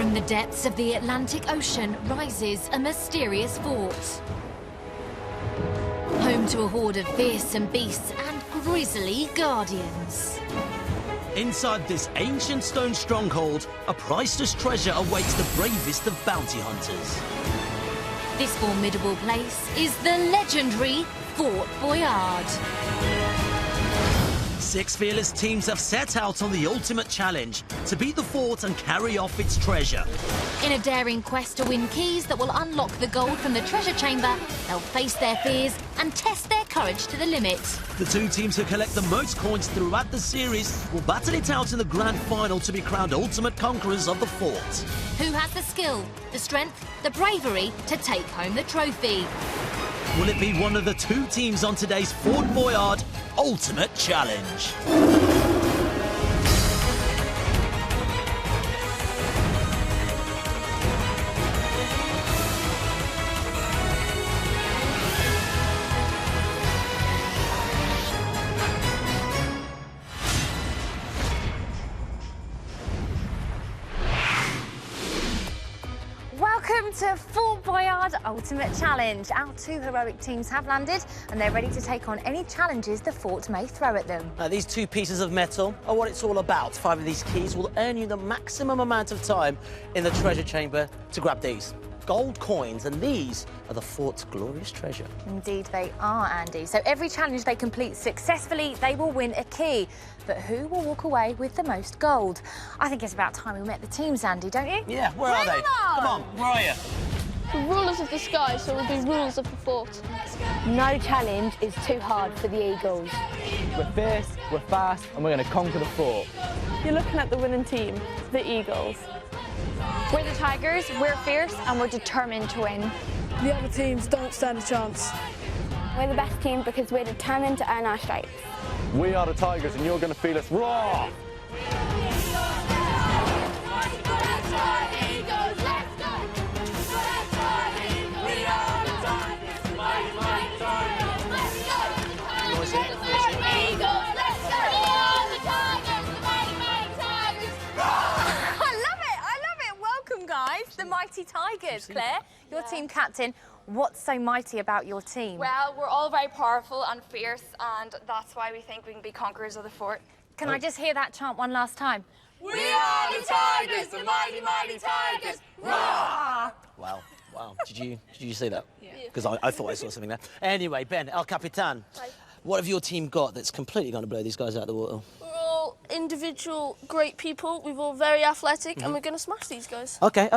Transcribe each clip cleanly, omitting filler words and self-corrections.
From the depths of the Atlantic Ocean rises a mysterious fort. Home to a horde of fearsome beasts and grisly guardians. Inside this ancient stone stronghold, a priceless treasure awaits the bravest of bounty hunters. This formidable place is the legendary Fort Boyard. 6 fearless teams have set out on the ultimate challenge to beat the fort and carry off its treasure. In a daring quest to win keys that will unlock the gold from the treasure chamber, they'll face their fears and test their courage to the limit. The 2 teams who collect the most coins throughout the series will battle it out in the grand final to be crowned ultimate conquerors of the fort. Who has the skill, the strength, the bravery to take home the trophy? Will it be one of the 2 teams on today's Fort Boyard Ultimate Challenge? Welcome to Fort Boyard Ultimate Challenge. Our 2 heroic teams have landed and they're ready to take on any challenges the fort may throw at them. These 2 pieces of metal are what it's all about. 5 of these keys will earn you the maximum amount of time in the treasure chamber to grab these. Gold coins, and these are the fort's glorious treasure. Indeed they are, Andy. So every challenge they complete successfully, they will win a key. But who will walk away with the most gold? I think it's about time we met the teams, Andy, don't you? Yeah, where are they? Come on, where are you? The rulers of the sky, so we'll be rulers of the fort. No challenge is too hard for the Eagles. We're fierce, we're fast, and we're going to conquer the fort. You're looking at the winning team, the Eagles. We're the Tigers, we're fierce, and we're determined to win. The other teams don't stand a chance. We're the best team because we're determined to earn our stripes. We are the Tigers, and you're going to feel us raw! The Mighty Tigers. Claire, your team captain, what's so mighty about your team? Well, we're all very powerful and fierce, and that's why we think we can be conquerors of the fort. Can I just hear that chant one last time? We are the Tigers, the mighty, mighty Tigers! Roar! Wow. Did you see that? Yeah. Because I thought I saw something there. Anyway, Ben, El Capitan, what have your team got that's completely going to blow these guys out of the water? We're all individual great people. We're all very athletic, and we're going to smash these guys. OK.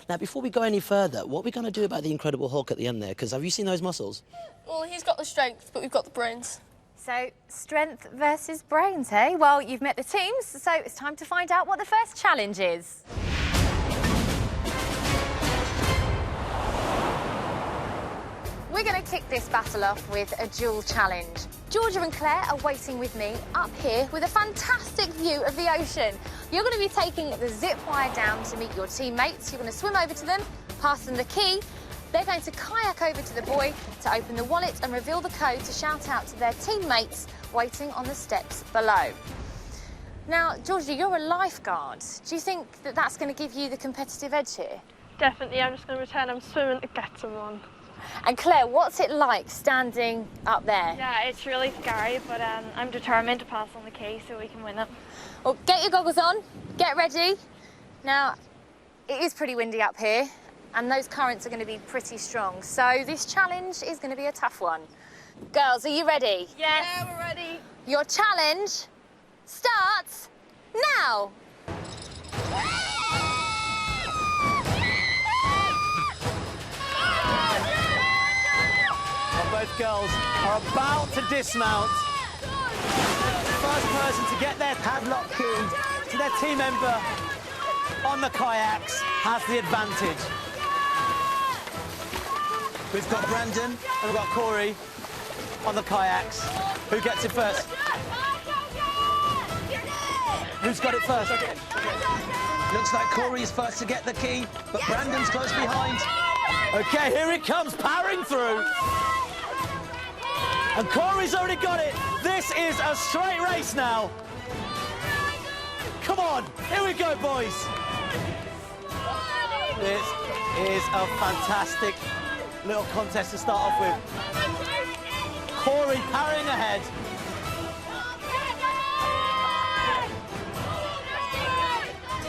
Now, before we go any further, what are we going to do about the Incredible Hulk at the end there? Because have you seen those muscles? Well, he's got the strength, but we've got the brains. So, strength versus brains, hey? Well, you've met the teams, so it's time to find out what the first challenge is. We're going to kick this battle off with a duel challenge. Georgia and Claire are waiting with me up here with a fantastic view of the ocean. You're going to be taking the zip wire down to meet your teammates. You're going to swim over to them, pass them the key. They're going to kayak over to the buoy to open the wallet and reveal the code to shout out to their teammates waiting on the steps below. Now, Georgia, you're a lifeguard. Do you think that that's going to give you the competitive edge here? Definitely, I'm just going to pretend I'm swimming to get someone. And Claire, what's it like standing up there? Yeah, it's really scary, but I'm determined to pass on the key so we can win it. Well, get your goggles on, get ready. Now, it is pretty windy up here, and those currents are going to be pretty strong. So this challenge is going to be a tough one. Girls, are you ready? Yes. Yeah, we're ready. Your challenge starts now. Both girls are about to dismount. First person to get their padlock key to their team member on the kayaks has the advantage. We've got Brandon and we've got Corey on the kayaks. Who gets it first? Who's got it first? Looks like Corey's first to get the key, but Brandon's close behind. Okay, here it comes, powering through. And Corey's already got it. This is a straight race now. Come on, here we go, boys. This is a fantastic little contest to start off with. Corey carrying ahead.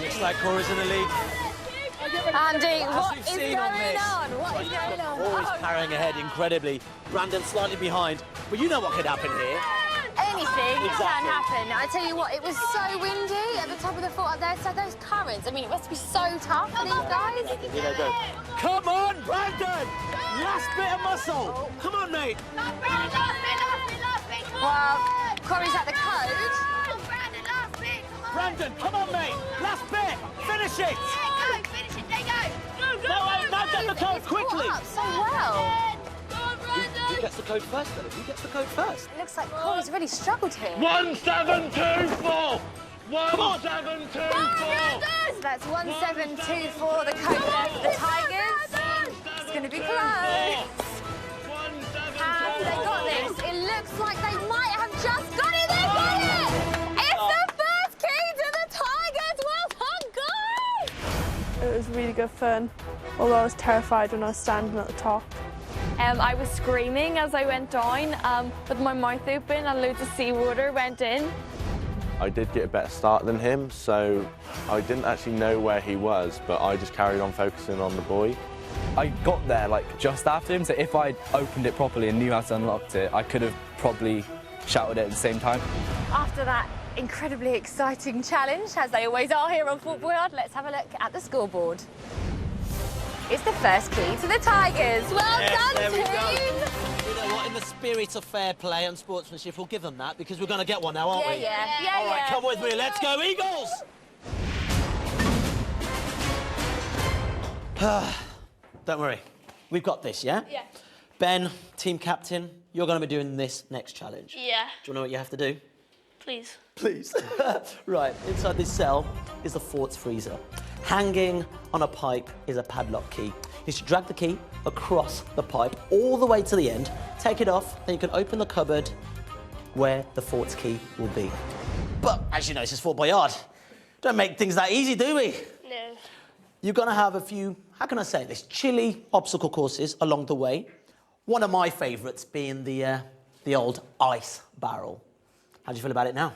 Looks like Corey's in the lead. Andy, what we've is seen going on this. on? What is going on? Corey's carrying ahead incredibly. Brandon slightly behind. But you know what could happen here. Anything can Exactly. happen. I tell you what, it was so windy at the top of the fort up there, so those currents, I mean, it must be so tough for these guys. Here they go. Come on, Brandon! Last bit of muscle. Come on, mate. Well, Corey's at the code. Brandon, come on, mate. Last bit. Finish it. Now get the code He's quickly. caught up so well. Who gets the code first, though? Who gets the code first? It looks like Corey's really struggled here. 1724! 1724! So that's 1724, the code there for the Tigers. It's going to be close. Have they got this? It looks like they might have just got it. They got it! It's the first key to the Tigers. Well done, guys! It was really good fun, although I was terrified when I was standing at the top. I was screaming as I went down with my mouth open and loads of seawater went in. I did get a better start than him, so I didn't actually know where he was, but I just carried on focusing on the buoy. I got there like just after him, so if I opened it properly and knew how to unlock it, I could have probably shouted it at the same time. After that incredibly exciting challenge, as they always are here on Fort Boyard, let's have a look at the scoreboard. It's the first key to the Tigers. Well done, there we team! go. You know what? In the spirit of fair play and sportsmanship, we'll give them that because we're going to get one now, aren't we? Yeah. All right, come with me. Let's go, Eagles! Don't worry. We've got this, yeah? Yeah. Ben, team captain, you're going to be doing this next challenge. Yeah, Do you know what you have to do? please. Please. Right, inside this cell is the fort's freezer. Hanging on a pipe is a padlock key. You should drag the key across the pipe all the way to the end, take it off, then you can open the cupboard where the fort's key will be. But, as you know, this is Fort Boyard. Don't make things that easy, do we? No. You're going to have a few, how can I say this, chilly obstacle courses along the way. One of my favourites being the old ice barrel. How do you feel about it now?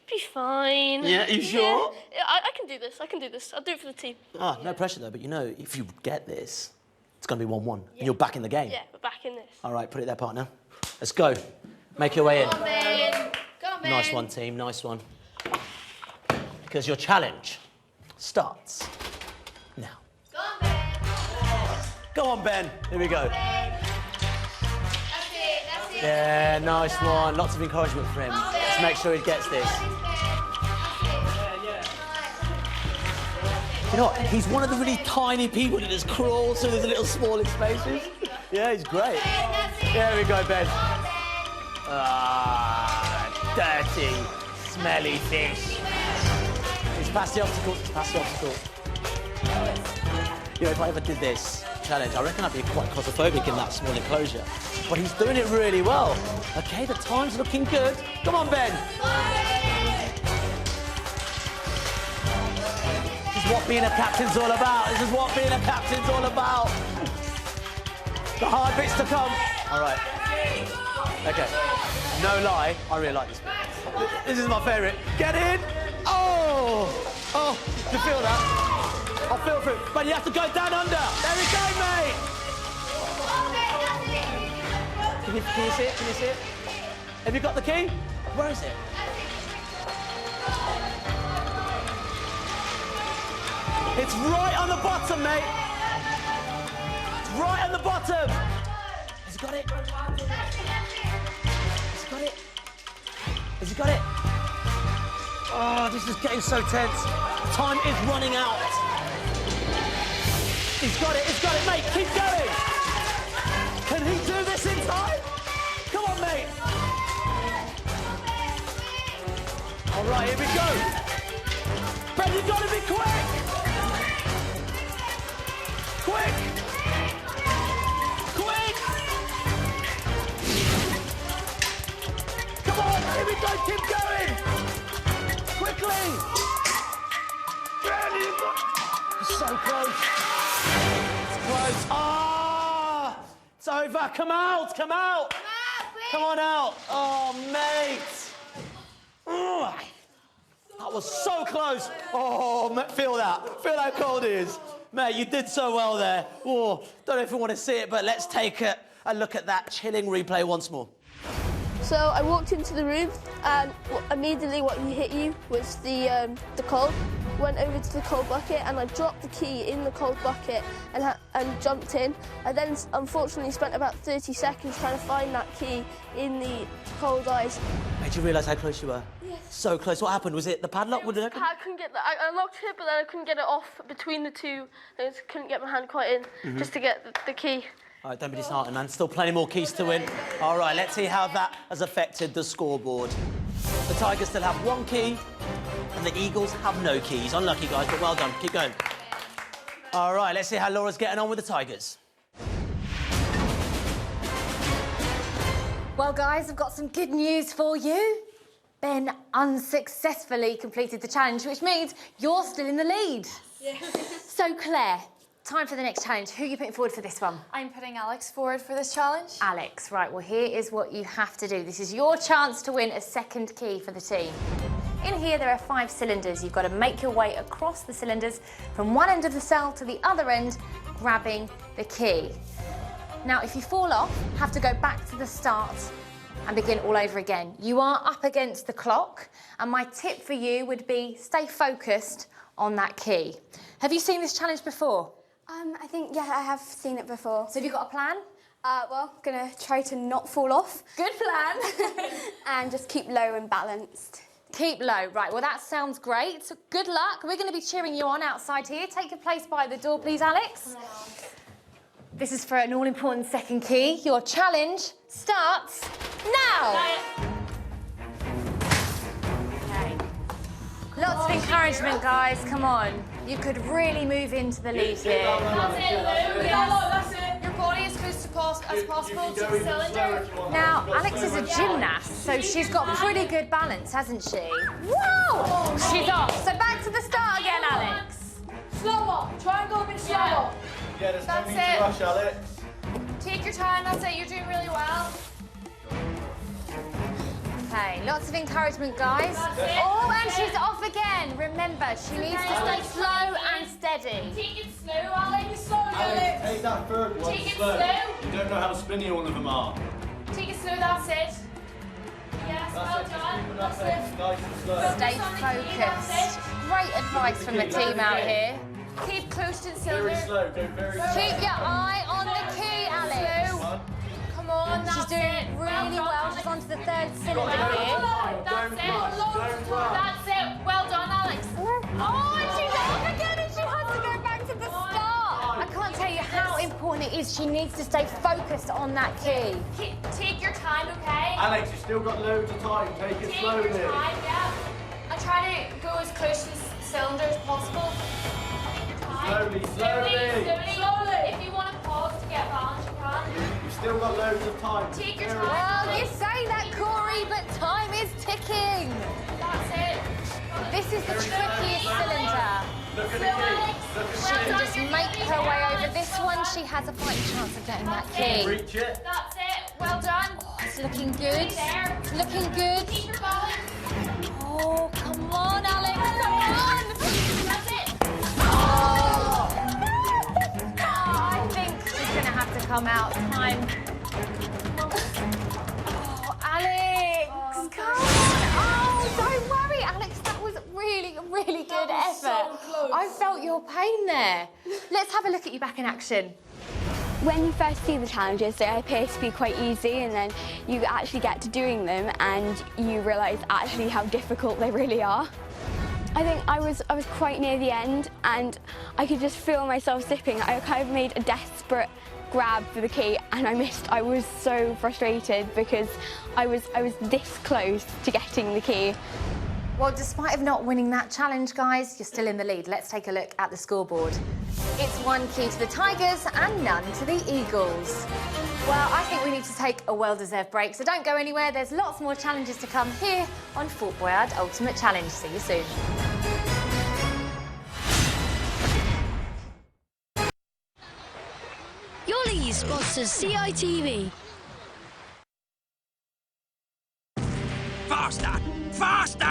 Be fine. Yeah, you sure? Yeah, I can do this. I can do this. I'll do it for the team. Ah, no pressure though, but you know, if you get this, it's going to be 1-1, and you're back in the game. Yeah, we're back in this. All right, put it there, partner. Let's go. Make your way in. Come on, Ben. Nice one, team, nice one. Because your challenge starts now. Go on, Ben. Go on, Ben. Here we go. That's it. Yeah, nice one. Lots of encouragement for him. Let's make sure he gets this. You know what? He's one of the really tiny people that just crawls through these little small spaces. Yeah, he's great. There we go, Ben. Ah, dirty, smelly fish. He's past the obstacle. He's past the obstacle. You know, if I ever did this challenge, I reckon I'd be quite claustrophobic in that small enclosure. But he's doing it really well. Okay, the time's looking good. Come on, Ben. This is what being a captain's all about. This is what being a captain's all about. The hard bits to come. All right. Okay. No lie, I really like this bit. This is my favourite. Get in. Oh. Oh, do you feel that? I feel for it. But you have to go down under. There we go, mate. Can you see it? Can you see it? Have you got the key? Where is it? It's right on the bottom, mate. It's right on the bottom. Has he got it? Has he got it? Has he got it? Oh, this is getting so tense. Time is running out. He's got it, mate. Keep going. Can he do this in time? Come on, mate. All right, here we go. Ben, you've got to be quick. Quick. Quick. Come on, here we go. Keep going. Quickly. So close. It's close. Ah! It's over. Come out. Come out. Come on out. Oh, mate. Ugh. That was so close. Oh, mate, feel that. Feel how cold it is. Mate, you did so well there. Oh, don't know if you want to see it, but let's take a look at that chilling replay once more. So I walked into the room, and immediately what hit you was the coal. Went over to the coal bucket, and I dropped the key in the coal bucket and jumped in. I then, unfortunately, spent about 30 seconds trying to find that key in the cold ice. Made you realise how close you were? Yes. So close. What happened? Was it the padlock? What did happen? I couldn't get that. I locked it, but then I couldn't get it off between the two. I just couldn't get my hand quite in just to get the key. All right, don't be disheartened, man. Still plenty more keys to win. All right, let's see how that has affected the scoreboard. The Tigers still have 1 key, and the Eagles have no keys. Unlucky, guys, but well done. Keep going. All right, let's see how Laura's getting on with the Tigers. Well, guys, I've got some good news for you. Ben unsuccessfully completed the challenge, which means you're still in the lead. Yeah. So, Claire, time for the next challenge. Who are you putting forward for this one? I'm putting Alex forward for this challenge. Alex, right, well, here is what you have to do. This is your chance to win a second key for the team. In here, there are 5 cylinders. You've got to make your way across the cylinders from one end of the cell to the other end, grabbing the key. Now, if you fall off, have to go back to the start and begin all over again. You are up against the clock, and my tip for you would be stay focused on that key. Have you seen this challenge before? I think, yeah, I have seen it before. So have you got a plan? Well, I'm gonna try to not fall off. Good plan. And just keep low and balanced. Keep low, right, well that sounds great. So good luck, we're gonna be cheering you on outside here. Take your place by the door, please, Alex. This is for an all-important second key. Your challenge starts now. Okay. Lots of encouragement, guys, come on. You could really move into the lead here. That's it, Lou. That's it. Your body as close as possible to the cylinder. Now, Alex is a gymnast, so she's got pretty good balance, hasn't she? Whoa! She's off. So back to the start again, Alex. Slower. Try and go a bit slower. Yeah, there's That's no need to rush, Alex. Take your time. That's it. You're doing really well. Okay, lots of encouragement, guys. Oh, and she's off again. Remember, she needs to stay slow and steady. Take it slow, Alex. Slow, Alex, take that third one Take it slow. slow. You don't know how spinny all of them are. Take it slow. That's it. Yes, well done. That's it. Nice and slow. Stay focused. Great advice from the team out here. Keep close to the Very cylinder. slow, go very slow. Keep your eye on the key, Alex. Come on, that's She's doing it. really well. She's onto the 3rd cylinder here. That's it. That's it. Well done, Alex. Oh, and she's off again and she has to go back to the start. I can't tell you how important it is. She needs to stay focused on that key. Take your time, okay? Alex, you've still got loads of time. Take it Take slowly. your time, yeah. And try to go as close to the cylinder as possible. Slowly, slowly. If you want to pause to get balance, you can. You've still got loads of time. Take your Very time. Well, you say that, Corey, but time is ticking. That's it. This is the trickiest cylinder. Look at the key. Look She at can the just make her way over this one. She has a fighting chance of getting that key. key. Reach it. That's it. Well done. It's looking good. There. It's looking good. Keep your balance. Oh, come on, Alex, come on. That's it. Oh, I think she's going to have to come out. Time. Oh, Alex, come on. Oh, don't worry, Alex. That was really, really good effort. so close. I felt your pain there. Let's have a look at you back in action. When you first see the challenges, they appear to be quite easy, and then you actually get to doing them and you realise actually how difficult they really are. I think I was quite near the end and I could just feel myself zipping. I kind of made a desperate grab for the key and I missed. I was so frustrated because I was this close to getting the key. Well, despite of not winning that challenge, guys, you're still in the lead. Let's take a look at the scoreboard. It's 1 key to the Tigers and none to the Eagles. Well, I think we need to take a well-deserved break, so don't go anywhere. There's lots more challenges to come here on Fort Boyard Ultimate Challenge. See you soon. Lead sponsors CITV. Faster! Faster!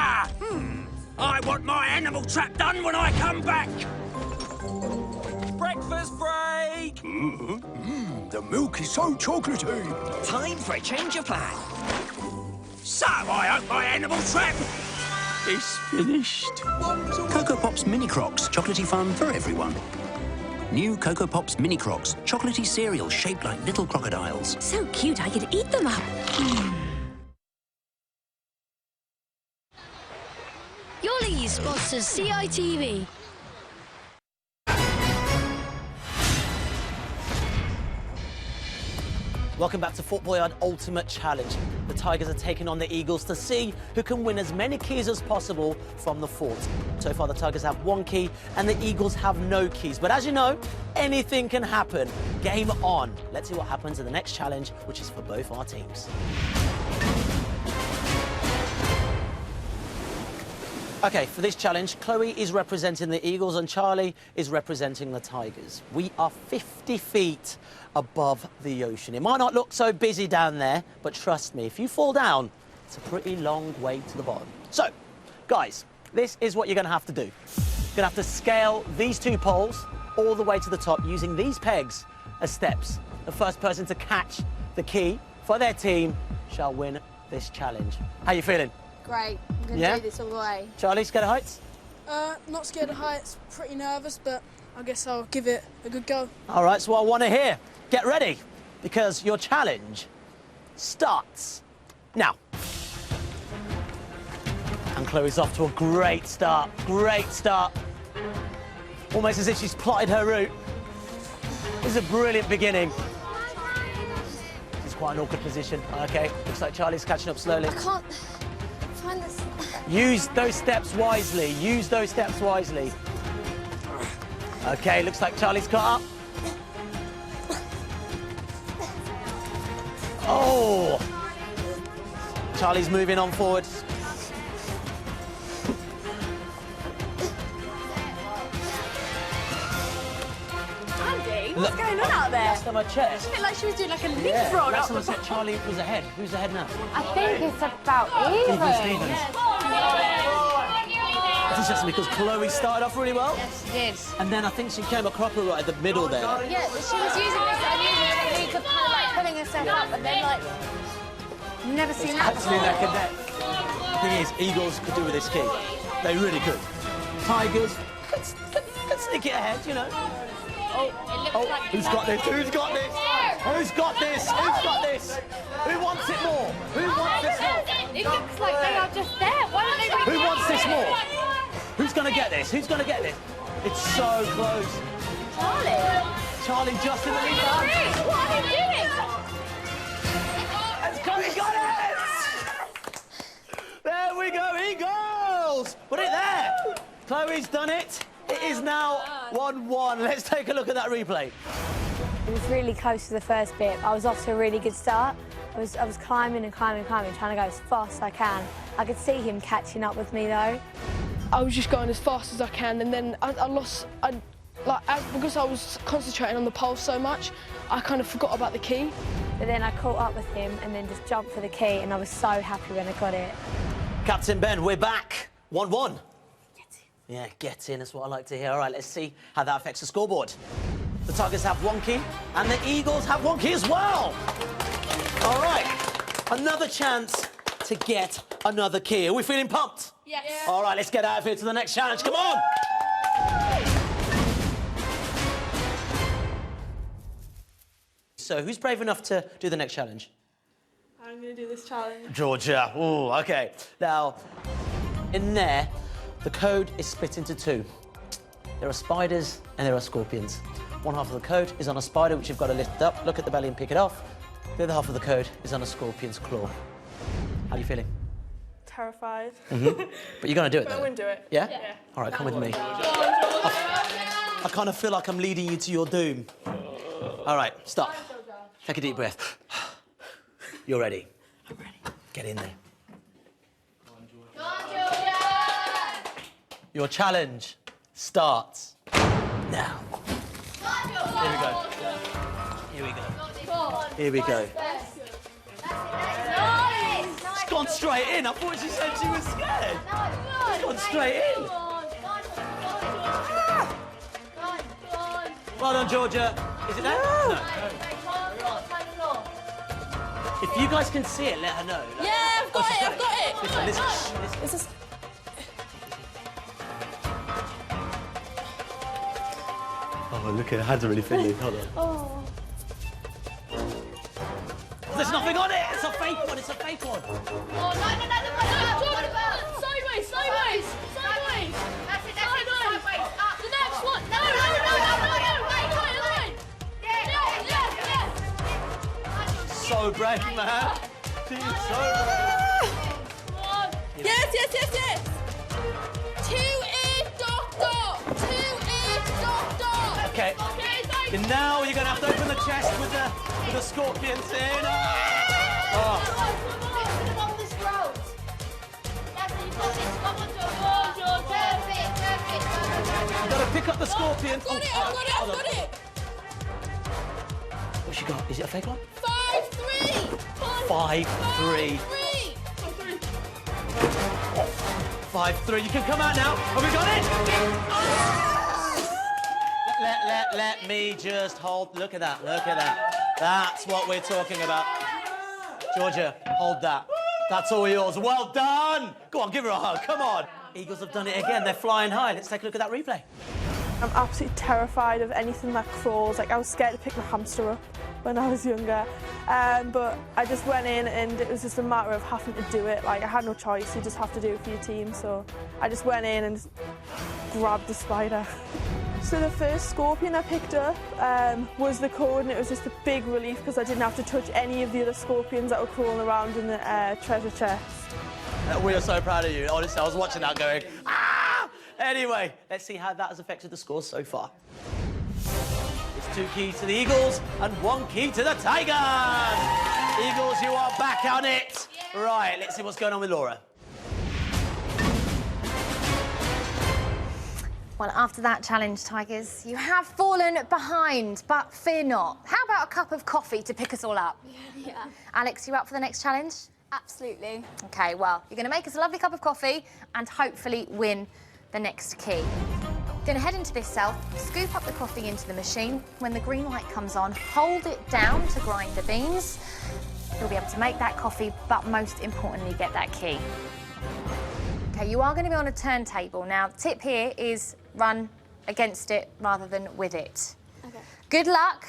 I want my animal trap done when I come back! Breakfast break! The milk is so chocolatey. Time for a change of plan. So, I hope my animal trap is finished. Cocoa Pops Mini Crocs, chocolatey fun for everyone. New Cocoa Pops Mini Crocs, chocolatey cereal shaped like little crocodiles. So cute, I could eat them up. Your Lead sponsors CITV. Welcome back to Fort Boyard Ultimate Challenge. The Tigers are taking on the Eagles to see who can win as many keys as possible from the fort. So far, the Tigers have 1 key and the Eagles have no keys. But as you know, anything can happen. Game on. Let's see what happens in the next challenge, which is for both our teams. Okay, for this challenge, Chloe is representing the Eagles and Charlie is representing the Tigers. We are 50 feet above the ocean. It might not look so busy down there, but trust me, if you fall down, it's a pretty long way to the bottom. So, guys, this is what you're going to have to do. You're going to have to scale these 2 poles all the way to the top using these pegs as steps. The first person to catch the key for their team shall win this challenge. How you feeling? Great. I'm going to do this all the way. Charlie, scared of heights? Not scared of heights, pretty nervous, but I guess I'll give it a good go. All right, so I want to hear. Get ready, because your challenge starts now. And Chloe's off to a great start. Great start. Almost as if she's plotted her route. This is a brilliant beginning. This is quite an awkward position. Okay, looks like Charlie's catching up slowly. I can't find this. Use those steps wisely. Use those steps wisely. Okay, looks like Charlie's caught up. Oh! Charlie's moving on forward. Andy, what's going on out there? Last time I checked. It felt like she was doing like a leapfrog. Last time I said Charlie was ahead. Who's ahead now? I think it's about even. Stevens. It's interesting because Chloe started off really well. Yes, she did. And then I think she came across right at the middle there. Yeah, but she was using this unusual technique of kind of like pulling herself up and then like... You've never seen that Actually, before. neck and neck. The thing is, Eagles could do with this key. They really could. Tigers could sneak it ahead, you know. Who's got this? Who's got this? Who's got this? Who's got this? Who wants it more? Who wants this more? It looks like they are just there. Why don't they Who wants this more? Who's going to get this? Who's going to get this? It's so close. Charlie just in the lead. What are they doing? Let's go, we got it! There we go, Eagles! Put it there! Chloe's done it. It is now 1-1. Let's take a look at that replay. It was really close to the first bit. I was off to a really good start. I was climbing and climbing, trying to go as fast as I can. I could see him catching up with me though. I was just going as fast as I can, and then I lost. Because I was concentrating on the pole so much, I kind of forgot about the key. But then I caught up with him and then just jumped for the key, and I was so happy when I got it. Captain Ben, we're back. 1-1. Yeah, get in, that's what I like to hear. All right, let's see how that affects the scoreboard. The Tigers have 1 key, and the Eagles have 1 key as well. All right, another chance to get another key. Are we feeling pumped? Yes. All right, let's get out of here to the next challenge. Come on! So, who's brave enough to do the next challenge? I'm going to do this challenge. Georgia. Ooh, OK. Now, in there, the code is split into 2. There are spiders and there are scorpions. One half of the code is on a spider, which you've got to lift up, look at the belly and pick it off. The other half of the code is on a scorpion's claw. How are you feeling? Terrified. But you're going to do it, though? I'm going to do it. Yeah? All right, come with me. I kind of feel like I'm leading you to your doom. All right, stop. Take a deep breath. You're ready. I'm ready. Get in there. Your challenge starts now. Here we go. Here we go. Here we go. She's gone straight in. I thought she said she was scared. She's gone straight in. Well done, Georgia. Is it there? No. If you guys can see it, let her know. Yeah, I've got it, I've got it. Listen. Is this... Oh, look at her hands are really fiddly. Hold on. Oh. There's nothing on it. It's a fake one. It's a fake one. Oh, no. Sideways. That's it. Sideways. Up. The next one. No. Wait. Yeah. So brave, man. She's so brave. Yes. 2 is dot. 2 is dot. Okay. And now you're gonna have to open the chest with the scorpions in. Oh. You gotta pick up the scorpion. I've got it. What's she got? Is it a fake one? 5-3. 5-3. 5-3. You can come out now. Have we got it? Let me just hold. Look at that. That's what we're talking about. Georgia, hold that. That's all yours. Well done. Go on, give her a hug. Come on. Eagles have done it again. They're flying high. Let's take a look at that replay. I'm absolutely terrified of anything that crawls. Like, I was scared to pick my hamster up when I was younger. But I just went in and it was just a matter of having to do it. Like, I had no choice. You just have to do it for your team. So I just went in and grabbed the spider. So the first scorpion I picked up was the code, and it was just a big relief because I didn't have to touch any of the other scorpions that were crawling around in the treasure chest. We are so proud of you. Honestly, I was watching that going, ah! Anyway, let's see how that has affected the scores so far. It's 2 keys to the Eagles and 1 key to the Tigers. Eagles, you are back on it. Right, let's see what's going on with Laura. Well, after that challenge, Tigers, you have fallen behind, but fear not. How about a cup of coffee to pick us all up? Yeah. Alex, you up for the next challenge? Absolutely. OK, well, you're going to make us a lovely cup of coffee and hopefully win the next key. Going to head into this cell, scoop up the coffee into the machine. When the green light comes on, hold it down to grind the beans. You'll be able to make that coffee, but most importantly, get that key. OK, you are going to be on a turntable. Now, the tip here is run against it rather than with it. Okay. Good luck.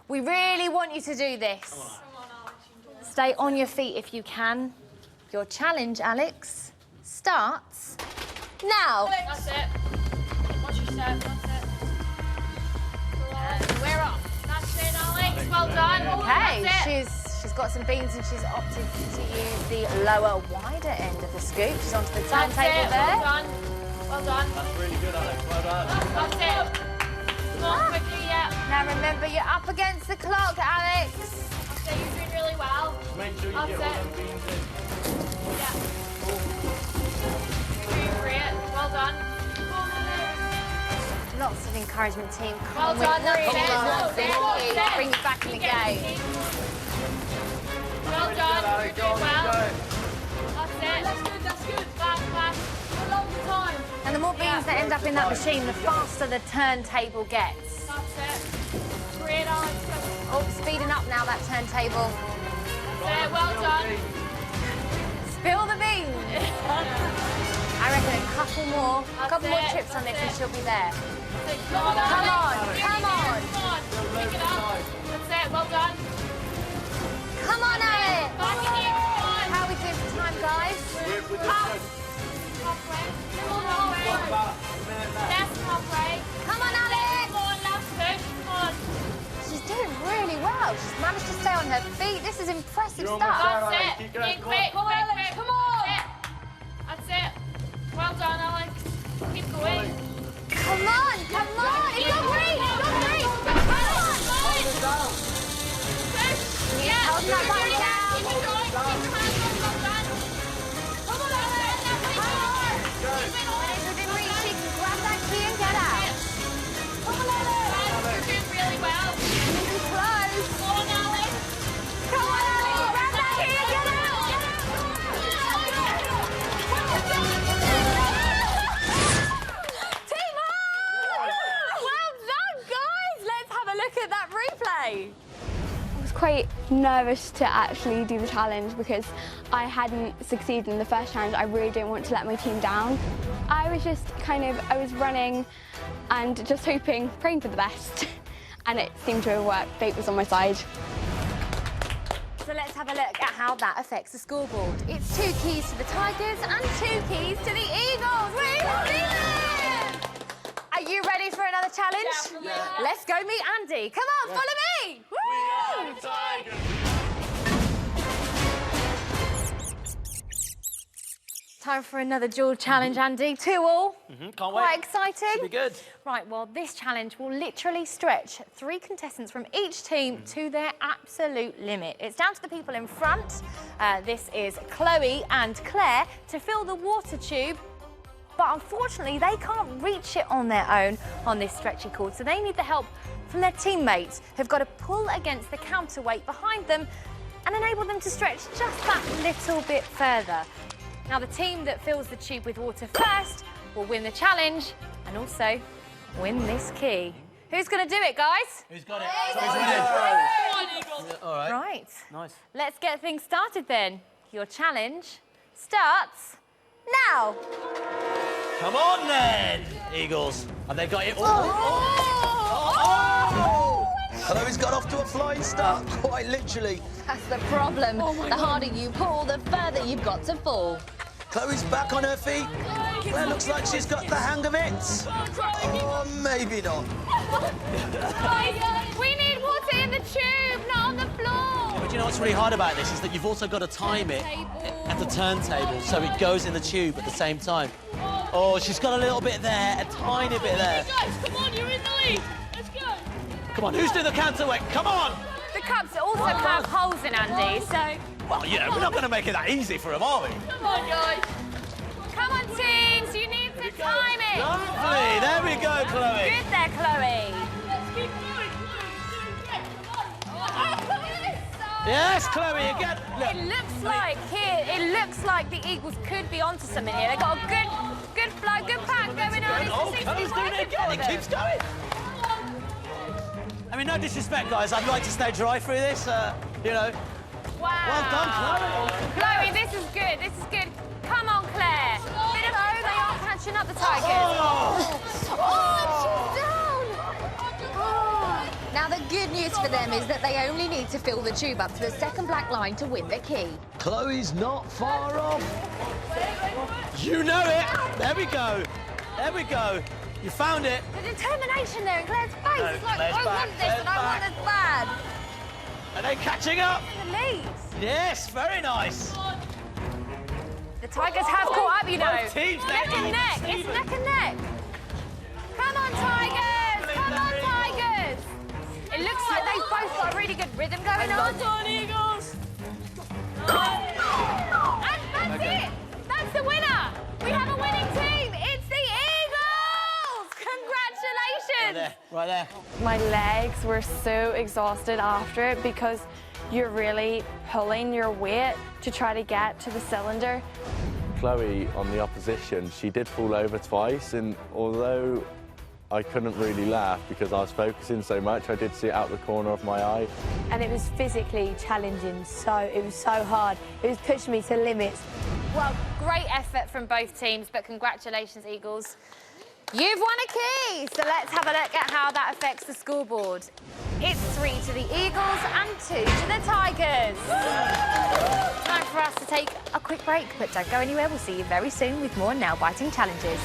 We really want you to do this. Stay on your feet if you can. Your challenge, Alex, starts now. That's it. Watch your step, that's it. And we're off. That's it, Alex. Well done. Okay, That's it. she's got some beans and she's opted to use the lower, wider end of the scoop. She's onto the That's turntable it. there. Well done. Well done. That's really good, Alex. Well done. That's it. Come on, quickly, yeah. Now remember, you're up against the clock, Alex. So you're doing really well. Make sure you That's get all it. them beans in. Yeah. You're doing great. Well done. Lots of encouragement, team. Well Come done, with that's bring it. it. That's it. Bring it back in the game. Well done. You're doing well. That's it. That's good. Fast. A long time. And the more beans that end up in that machine, the faster the turntable gets. That's it. Great, Alex. Oh, speeding up now, that turntable. That's it. Well done. Spill the beans. I reckon a couple more trips on this and she'll be there. Come on. Come on. Pick it up. That's it. Well done. Come on, Alex. Back in here. Come on. How are we doing for time, guys? Halfway. That's halfway. Come on, Alex. Come on, last push. Come on. She's doing really well. She's managed to stay on her feet. This is impressive stuff. That's it. Quick. Come on. That's it. Well done, Alex. Keep going. Come on. It's got green. Come on. Yeah. Hold that one down. Keep it going. Keep your hands on. Well done. Come on, Alex. Keep it on. Within reach, she can grab that key and get out. Come on, Alex. You're doing really well. Close. at that replay. I was quite nervous to actually do the challenge because I hadn't succeeded in the first challenge. I really didn't want to let my team down. I was just I was running and just hoping, praying for the best. And it seemed to have worked. Fate was on my side. So let's have a look at how that affects the scoreboard. It's 2 keys to the Tigers and 2 keys to the Eagles. Are you ready for another challenge? Yeah. Let's go meet Andy. Come on, follow me. Woo! Time for another duel challenge, Andy. 2-all. Can't Quite wait. exciting. Should be good. Right, well, this challenge will literally stretch 3 contestants from each team to their absolute limit. It's down to the people in front. This is Chloe and Claire to fill the water tube. But unfortunately, they can't reach it on their own on this stretchy cord, so they need the help from their teammates who've got to pull against the counterweight behind them and enable them to stretch just that little bit further. Now, the team that fills the tube with water first will win the challenge and also win this key. Who's going to do it, guys? Who's got it? All right. Right. Nice. Let's get things started then. Your challenge starts now. Come on then, Eagles. Have they got it all? Chloe's got off to a flying start, quite literally. That's the problem. The harder you pull, the further you've got to fall. Chloe's back on her feet. Well, looks like she's got the hang of it. Or maybe not. We need water in the tube, not on the floor. But you know what's really hard about this is that you've also got to time it at the turntable so it goes in the tube at the same time. Oh, she's got a little bit there, a tiny bit there. Guys, come on, you're in the lead. Let's go. Come on, who's doing the counterweight? Come on! The cups also have holes in, Andy, so... Well, yeah, we're not going to make it that easy for him, are we? Come on, guys. Come on, teams, you need to time it. Lovely, there we go, Chloe. Good there, Chloe. Let's keep going. Yes, Chloe, again. Look. It looks like the Eagles could be onto something here. They've got a good flow, good pack going on. Oh, Chloe's doing it again. It keeps going. I mean, no disrespect, guys. I'd like to stay dry through this, you know. Wow. Well done, Chloe. Chloe, this is good. This is good. Come on, Claire. Bit of O, they are catching up the Tigers. She's down. Now, the good news for them is that they only need to fill the tube up to the second black line to win the key. Chloe's not far off. You know it. There we go. There we go. You found it. The determination there in Claire's face. No, It's like, Claire's I back, want this Claire's and I want back. this bad. Are they catching up? In the lead. Yes, very nice. The Tigers have caught up, you know. Both teams Neck and neck. It's neck and neck. Come on, Tigers. Come on, Tigers. It looks like they've both got a really good rhythm going on. Well done, Eagles. And that's it. That's the winner. We have a winning team. It's the Eagles. Congratulations. Right there. My legs were so exhausted after it because you're really pulling your weight to try to get to the cylinder. Chloe, on the opposition, she did fall over twice, and although I couldn't really laugh because I was focusing so much, I did see it out the corner of my eye. And it was physically challenging, so it was so hard. It was pushing me to limits. Well, great effort from both teams, but congratulations, Eagles. You've won a key, so let's have a look at how that affects the scoreboard. It's 3 to the Eagles and 2 to the Tigers. Time for us to take a quick break, but don't go anywhere. We'll see you very soon with more nail-biting challenges.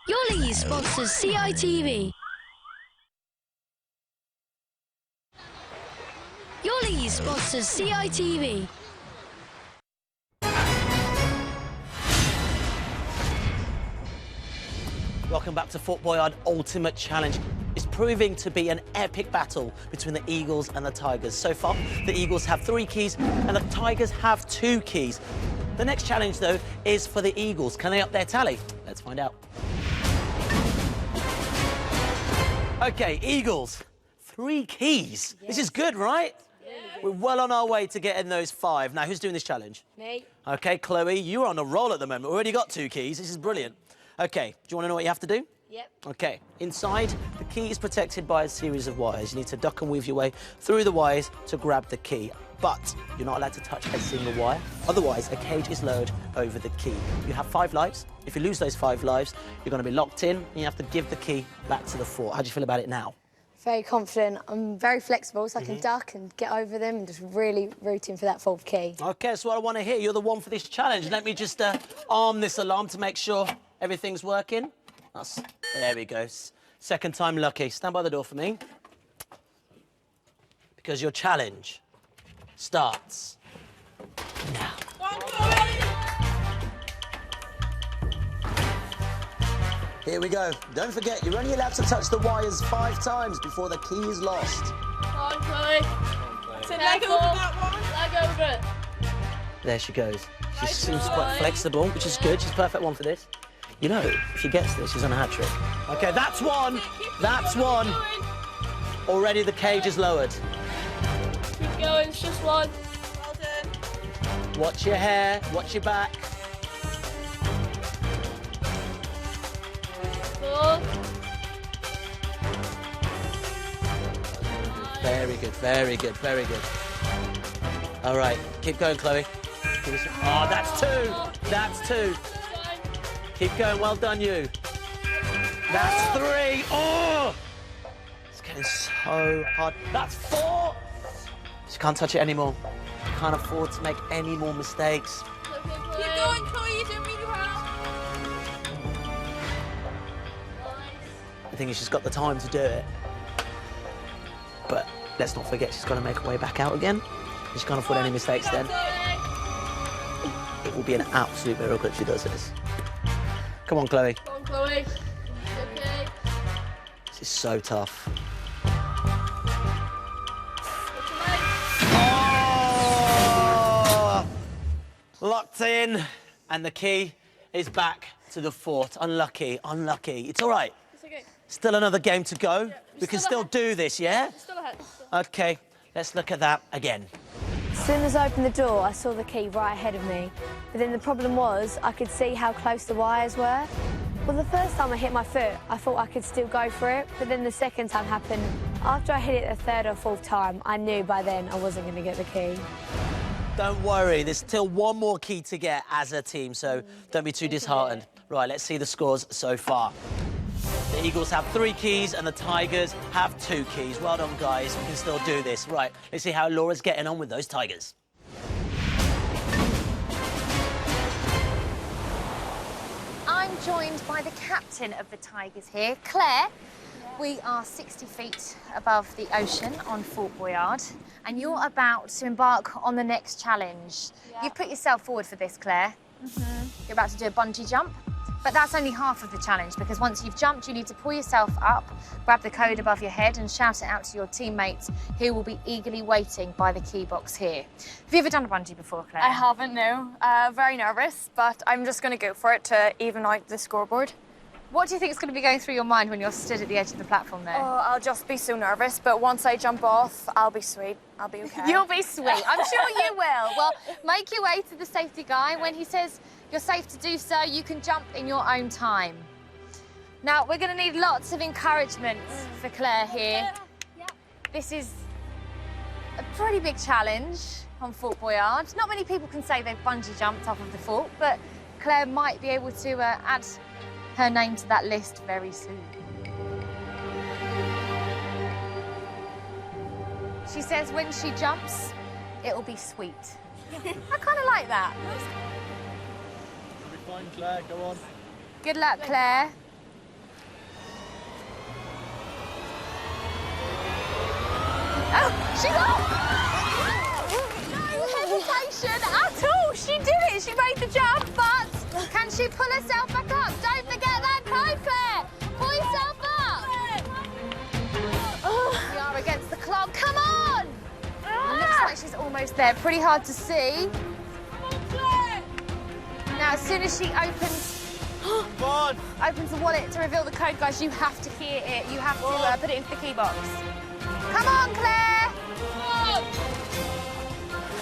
Duelling sponsors CITV. Duelling sponsors CITV. Welcome back to Fort Boyard Ultimate Challenge. It's proving to be an epic battle between the Eagles and the Tigers. So far, the Eagles have 3 keys and the Tigers have 2 keys. The next challenge, though, is for the Eagles. Can they up their tally? Let's find out. OK, Eagles, 3 keys. Yes. This is good, right? Yeah. We're well on our way to getting those 5. Now, who's doing this challenge? Me. OK, Chloe, you're on a roll at the moment. We've already got 2 keys. This is brilliant. Okay, do you want to know what you have to do? Yep. Okay, inside, the key is protected by a series of wires. You need to duck and weave your way through the wires to grab the key. But you're not allowed to touch a single wire. Otherwise, a cage is lowered over the key. You have 5 lives. If you lose those 5 lives, you're going to be locked in, and you have to give the key back to the fort. How do you feel about it now? Very confident. I'm very flexible, so I can duck and get over them and just really rooting for that 4th key. OK, that's what I want to hear. You're the one for this challenge. Let me just arm this alarm to make sure everything's working. There we go. Second time lucky. Stand by the door for me. Because your challenge starts now. Here we go. Don't forget, you're only allowed to touch the wires 5 times before the key is lost. Come on, Chloe. So leg over that one. Leg over. There she goes. She Nice seems try. quite flexible, which is good. She's perfect one for this. You know, if she gets this, she's on a hat trick. OK, that's one. That's one. Already the cage is lowered. Keep going, it's just one. Well done. Watch your hair, watch your back. Good. Very good, very good, very good. All right, keep going, Chloe. Oh, that's 2. That's 2. Keep going, well done, you. That's 3. Oh! It's getting so hard. That's 4. She can't touch it anymore. Can't afford to make any more mistakes. Keep going, Chloe. You're doing really well. I think she's got the time to do it. But let's not forget, she's got to make her way back out again. She can't afford any mistakes then. It will be an absolute miracle if she does this. Come on, Chloe. Come on, Chloe. Okay. This is so tough. Oh! Locked in, and the key is back to the fort. Unlucky, unlucky. It's all right. It's okay. Still another game to go. We can still do this, yeah? Still ahead. OK, let's look at that again. As soon as I opened the door, I saw the key right ahead of me. But then the problem was, I could see how close the wires were. Well, the first time I hit my foot, I thought I could still go for it. But then the second time happened. After I hit it the 3rd or 4th time, I knew by then I wasn't going to get the key. Don't worry, there's still one more key to get as a team, so don't be too disheartened. Right, let's see the scores so far. The Eagles have 3 keys and the Tigers have 2 keys. Well done, guys. We can still do this. Right, let's see how Laura's getting on with those Tigers. I'm joined by the captain of the Tigers here, Claire. We are 60 feet above the ocean on Fort Boyard, and you're about to embark on the next challenge. You've put yourself forward for this, Claire. You're about to do a bungee jump, but that's only half of the challenge, because once you've jumped, you need to pull yourself up, grab the code above your head and shout it out to your teammates, who will be eagerly waiting by the key box here. Have you ever done a bungee before, Claire? I haven't, no. Very nervous, but I'm just going to go for it to even out the scoreboard. What do you think is going to be going through your mind when you're stood at the edge of the platform there? Oh, I'll just be so nervous, but once I jump off, I'll be sweet. I'll be okay. You'll be sweet. I'm sure you will. Well, make your way to the safety guy. When he says you're safe to do so, you can jump in your own time. Now, we're going to need lots of encouragement for Claire here. This is a pretty big challenge on Fort Boyard. Not many people can say they've bungee jumped off of the fort, but Claire might be able to add her name to that list very soon. She says when she jumps, it'll be sweet. I kind of like that. You'll be fine, Claire. Go on. Good luck, Claire. Oh, she's off! No hesitation at all. She did it. She made the jump, but can she pull herself back up? Don't forget that code, Claire. Pull yourself up. We are against the clock. Come on. Looks like she's almost there. Pretty hard to see. Now, as soon as she opens the wallet to reveal the code, guys, you have to hear it. You have to put it into the key box. Come on, Claire.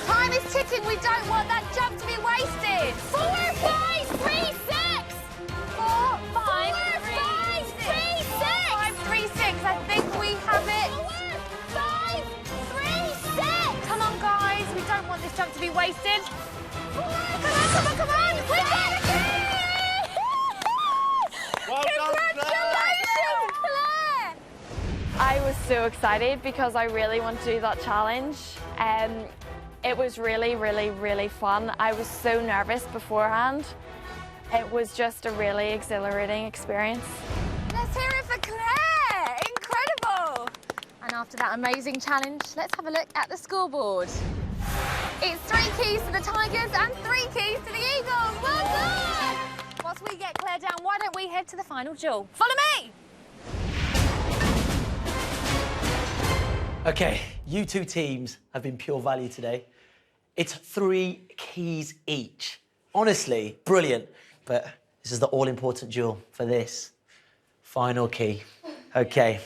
Time is ticking. We don't want that jump to be wasted. 4, 5, 3, 6. 4, excited because I really want to do that challenge. It was really, really, really fun. I was so nervous beforehand. It was just a really exhilarating experience. Let's hear it for Claire! Incredible! And after that amazing challenge, let's have a look at the scoreboard. It's 3 keys to the Tigers and 3 keys to the Eagles. Well done! Whilst we get Claire down, why don't we head to the final duel? Follow me! Okay, you two teams have been pure value today. It's 3 keys each. Honestly, brilliant. But this is the all-important duel for this final key. Okay,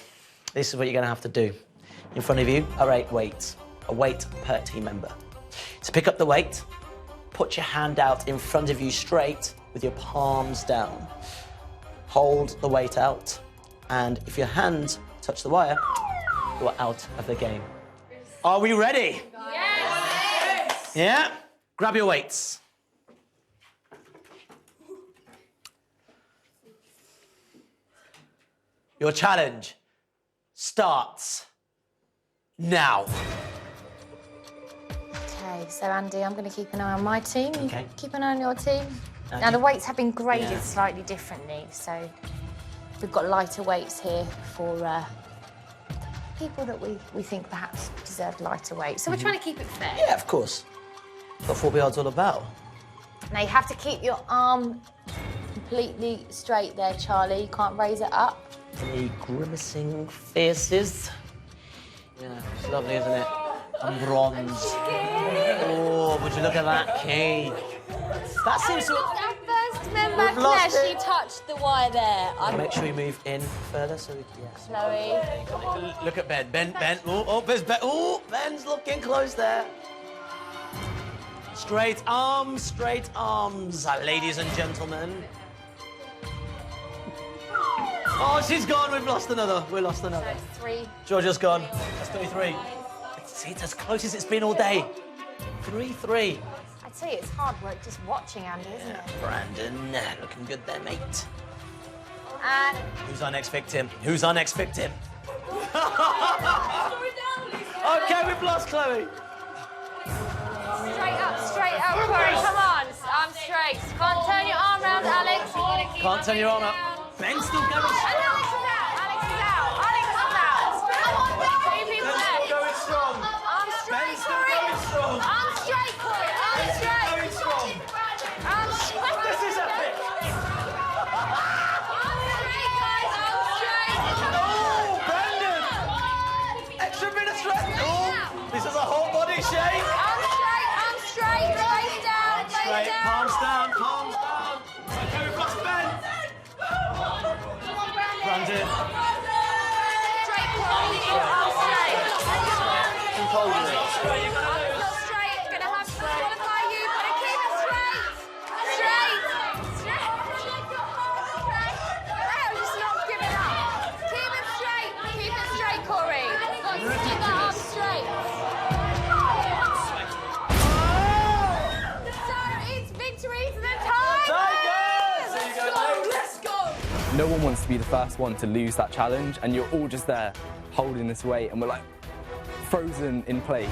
this is what you're gonna have to do. In front of you are 8 weights, a weight per team member. To pick up the weight, put your hand out in front of you straight with your palms down. Hold the weight out, and if your hands touch the wire, you are out of the game. Are we ready? Yes! Yeah? Grab your weights. Your challenge starts now. Okay, so Andy, I'm going to keep an eye on my team. You Okay. keep an eye on your team. Andy. Now, the weights have been graded Yeah. slightly differently, so we've got lighter weights here for people that we think perhaps deserve lighter weights. So we're trying to keep it fair. Yeah, of course. That's what Boyard's all about. Now, you have to keep your arm completely straight there, Charlie. You can't raise it up. Any grimacing faces? Yeah, it's lovely, isn't it? And bronze. Oh, would you look at that key? That seems to... Our first member, We've Claire, lost she it. touched the wire there. Make sure you move in further so we can... Yes. Chloe. Look at Ben. Ben. There's Ben. Oh, Ben's looking close there. Straight arms, ladies and gentlemen. Oh, she's gone. We've lost another. We lost another. So it's 3. Georgia's gone. That's 3-3. It's as close as it's been all day. 3-3. I'd say it's hard work just watching, Andy, isn't it? Brandon, looking good there, mate. And Who's our next victim? Who's our next victim? Okay, we've lost Chloe. straight up, Corey. Come on, arm straight. Can't turn your arm round, Alex. You gotta keep Can't turn your arm up. Ben's still going strong. And Alex is out. Alex is out. Alex is out. Come on, Ben. 3 people Ben's left. still going strong. Arm straight, Ben's still Corey. going strong. Arm straight, Corey. Arm Ben's still straight. going strong. Arm straight. This is epic. Arm straight, guys. Arm straight. Oh, Brandon. Extra bit of strength. Oh, this is a whole body shake. Arm straight. Face down. Face Straight, down. palms down, palms down. Okay, we've lost Ben. Brandon. Straight, Corey. Arm straight. Control it. Arms not straight. Gonna have to qualify you. Gotta keep it straight. Straight. Wow, just not giving up. Keep it straight. Keep it straight, Corey. Got to keep that arm straight. So it's victory to the Tigers. There you go, mate. Let's go. No one wants to be the first one to lose that challenge, and you're all just there holding this weight, and we're like frozen in place.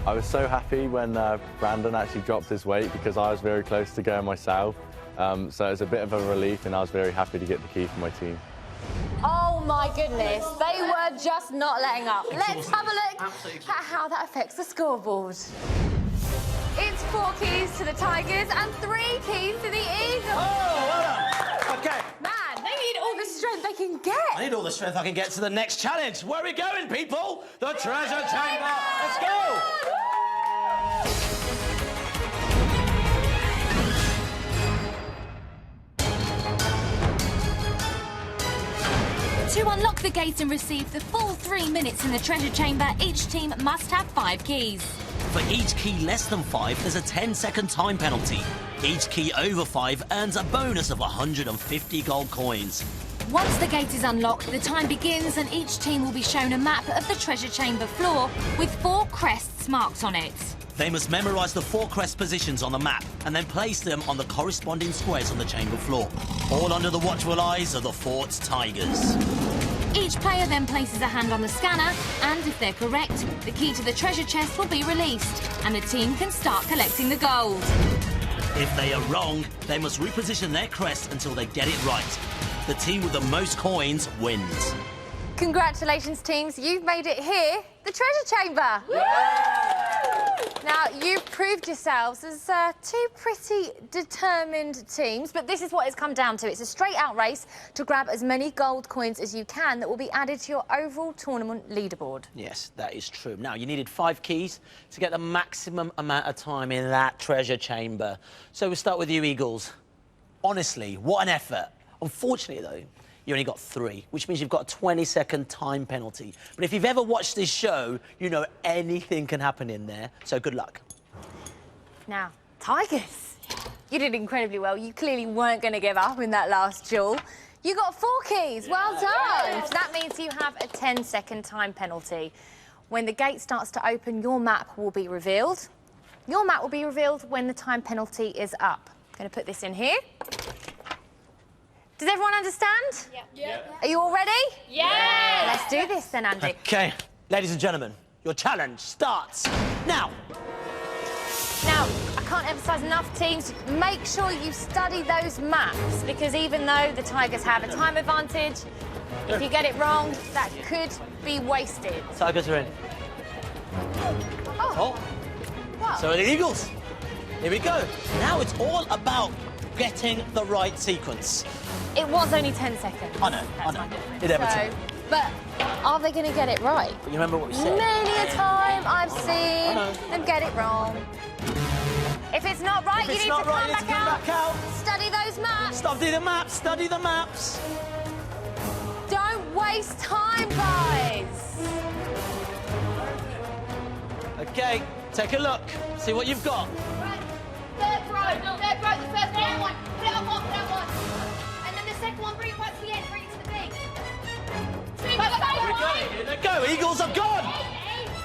I was so happy when Brandon actually dropped his weight because I was very close to going myself. So it was a bit of a relief, and I was very happy to get the key for my team. Oh my goodness, they were just not letting up. Let's have a look at how that affects the scoreboard. It's 4 keys to the Tigers and 3 keys to the Eagles. Oh, well done. Okay. Man, they need all the strength they can get. I need all the strength I can get to the next challenge. Where are we going, people? The treasure chamber. Let's go. To unlock the gate and receive the full 3 minutes in the treasure chamber, each team must have 5 keys. For each key less than 5, there's a 10-second time penalty. Each key over 5 earns a bonus of 150 gold coins. Once the gate is unlocked, the time begins and each team will be shown a map of the treasure chamber floor with 4 crests marked on it. They must memorise the 4 crest positions on the map and then place them on the corresponding squares on the chamber floor, all under the watchful eyes of the Fort Tigers. Each player then places a hand on the scanner, and if they're correct, the key to the treasure chest will be released, and the team can start collecting the gold. If they are wrong, they must reposition their crest until they get it right. The team with the most coins wins. Congratulations, teams. You've made it here, the treasure chamber. Now, you've proved yourselves as two pretty determined teams, but this is what it's come down to. It's a straight-out race to grab as many gold coins as you can that will be added to your overall tournament leaderboard. Yes, that is true. Now, you needed 5 keys to get the maximum amount of time in that treasure chamber. So we'll start with you, Eagles. Honestly, what an effort. Unfortunately, though, you only got 3, which means you've got a 20-second time penalty. But if you've ever watched this show, you know anything can happen in there, so good luck. Now, Tigers, you did incredibly well. You clearly weren't going to give up in that last duel. You got 4 keys. Well done. So that means you have a 10-second time penalty. When the gate starts to open, your map will be revealed. Your map will be revealed when the time penalty is up. I'm going to put this in here. Does everyone understand? Yeah. Are you all ready? Yeah. Let's do this then, Andy. OK, ladies and gentlemen, your challenge starts now. Now, I can't emphasise enough, teams, make sure you study those maps, because even though the Tigers have a time advantage, if you get it wrong, that could be wasted. Tigers are in. Oh. Wow. So are the Eagles. Here we go. Now it's all about getting the right sequence. It was only 10 seconds. I know. It ever took. But are they going to get it right? But you remember what we said? Many a time I've seen them get it wrong. If it's not right, you need to come back out. Study those maps. Study the maps. Study the maps. Don't waste time, guys. OK, take a look. See what you've got. Third row, the first one. Put it on one, And then the second one, bring it back to the end, bring it to the big. Here they go. Eagles are gone.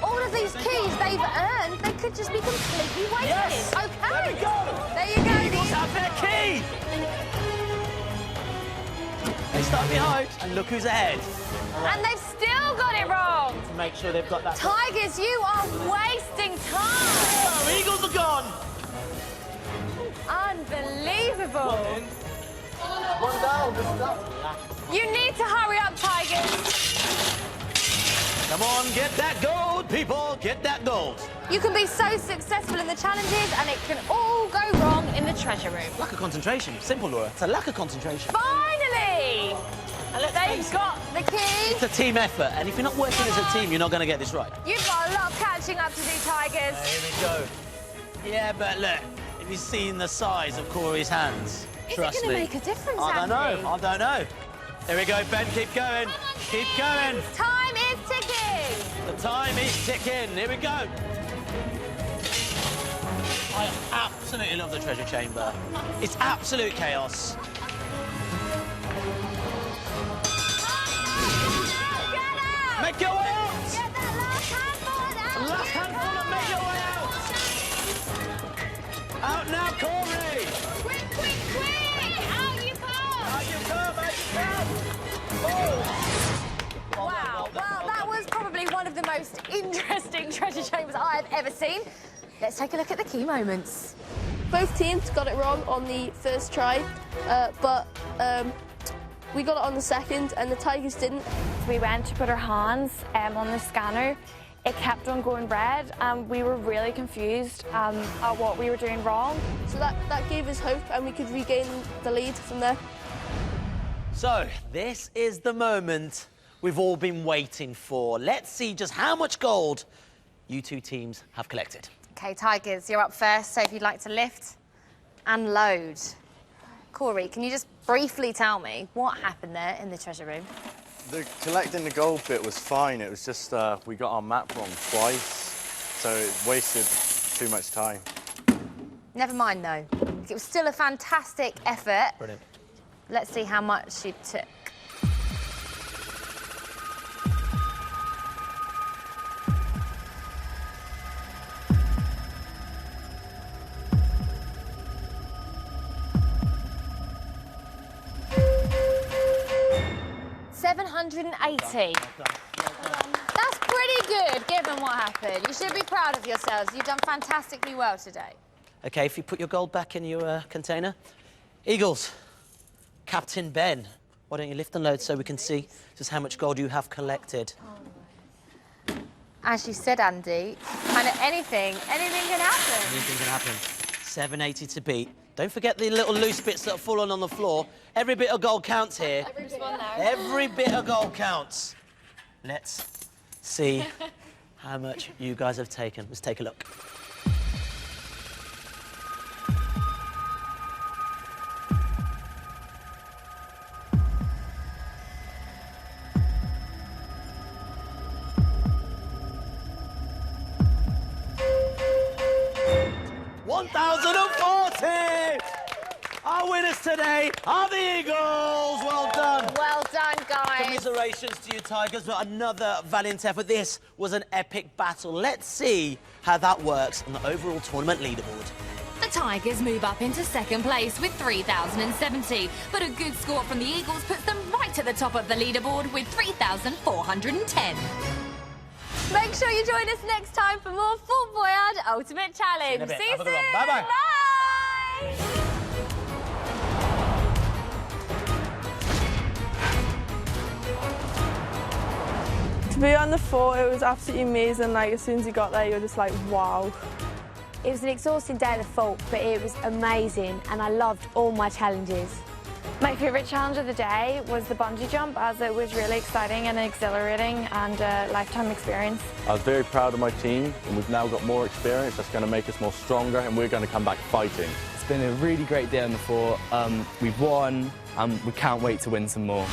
All of these keys they've earned, they could just be completely wasted. Yes. OK. There we go. There you go. The Eagles have their key. They start behind, and look who's ahead. And they've still got it wrong. To make sure they've got that. Tigers, you are wasting time. Oh, Eagles are gone. Unbelievable. One down. You need to hurry up, Tigers. Come on, get that gold, people. Get that gold. You can be so successful in the challenges, and it can all go wrong in the treasure room. Lack of concentration. Simple, Laura. It's a lack of concentration. Finally! They've got the key. It's a team effort, and if you're not working as a team, you're not going to get this right. You've got a lot of catching up to do, Tigers. Here we go. Yeah, but look, have you seen the size of Corey's hands? Trust me. Is it going to make a difference, I don't Andy? know. I don't know. Here we go, Ben. Keep going. Keep going. Time is ticking. The time is ticking. Here we go. I absolutely love the treasure chamber. It's absolute chaos. Make your way out! Get that last handful out! Last handful and make your way out! Out now, Corey! Quick! Out you come! Out you come, out you come! Oh! Wow, well, that was probably one of the most interesting treasure chambers I've ever seen. Let's take a look at the key moments. Both teams got it wrong on the first try, but we got it on the second, and the Tigers didn't. We went to put our hands on the scanner. It kept on going red, and we were really confused at what we were doing wrong. So that gave us hope, and we could regain the lead from there. So, this is the moment we've all been waiting for. Let's see just how much gold you two teams have collected. OK, Tigers, you're up first, so if you'd like to lift and load. Corey, can you just briefly tell me what happened there in the treasure room? The collecting the gold bit was fine. It was just we got our map wrong twice, so it wasted too much time. Never mind, though. It was still a fantastic effort. Brilliant. Let's see how much you took. 180. That's pretty good, given what happened. You should be proud of yourselves. You've done fantastically well today. Okay, if you put your gold back in your container. Eagles, Captain Ben, why don't you lift and load so we can see just how much gold you have collected. As you said, Andy, kind of anything can happen. Anything can happen. 780 to beat. Don't forget the little loose bits that have fallen on the floor. Every bit of gold counts here. Every bit of gold counts. Let's see how much you guys have taken. Let's take a look. Our winners today are the Eagles. Well done. Well done, guys. Commiserations to you, Tigers, but another valiant effort. This was an epic battle. Let's see how that works on the overall tournament leaderboard. The Tigers move up into second place with 3,070, but a good score from the Eagles puts them right at the top of the leaderboard with 3,410. Make sure you join us next time for more Fort Boyard Ultimate Challenge. See you soon. Bye-bye. Bye. To be on the fort, it was absolutely amazing. Like, as soon as you got there, you were just like, wow. It was an exhausting day at the fort, but it was amazing and I loved all my challenges. My favourite challenge of the day was the bungee jump, as it was really exciting and exhilarating and a lifetime experience. I was very proud of my team, and we've now got more experience. That's going to make us more stronger, and we're going to come back fighting. It's been a really great day on the fort. We've won, and we can't wait to win some more.